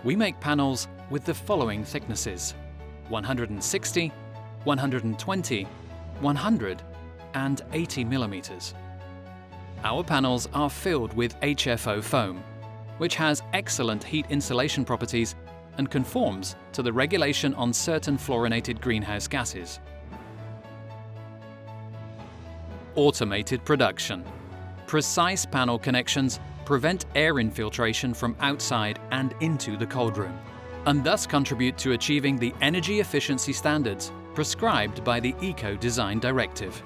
We make panels with the following thicknesses: 160, 120, 100 and 80 millimeters. Our panels are filled with HFO foam, which has excellent heat insulation properties and conforms to the regulation on certain fluorinated greenhouse gases. Automated production. Precise panel connections prevent air infiltration from outside and into the cold room, and thus contribute to achieving the energy efficiency standards prescribed by the Eco Design Directive.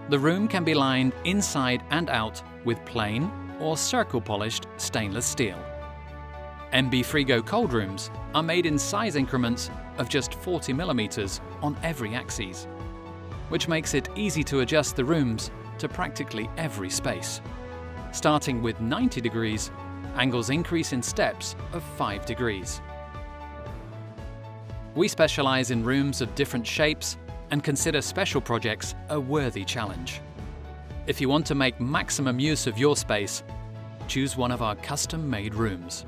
The room can be lined inside and out with plain or circle-polished stainless steel. MB Frigo cold rooms are made in size increments of just 40 millimeters on every axis, which makes it easy to adjust the rooms to practically every space. Starting with 90 degrees, angles increase in steps of 5 degrees. We specialize in rooms of different shapes and consider special projects a worthy challenge. If you want to make maximum use of your space, choose one of our custom-made rooms.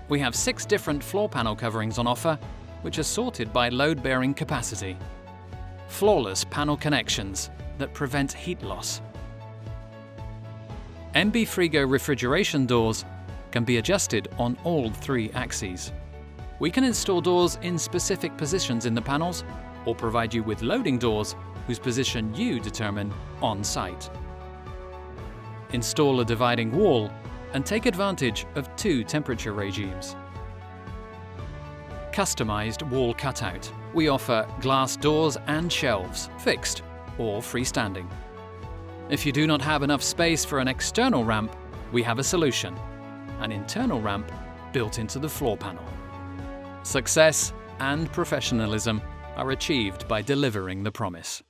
We have 6 different floor panel coverings on offer, which are sorted by load-bearing capacity. Flawless panel connections that prevent heat loss. MB Frigo refrigeration doors can be adjusted on all 3 axes. We can install doors in specific positions in the panels or provide you with loading doors whose position you determine on site. Install a dividing wall and take advantage of 2 temperature regimes. Customized wall cutout. We offer glass doors and shelves, fixed or freestanding. If you do not have enough space for an external ramp, we have a solution: an internal ramp built into the floor panel. Success and professionalism are achieved by delivering the promise.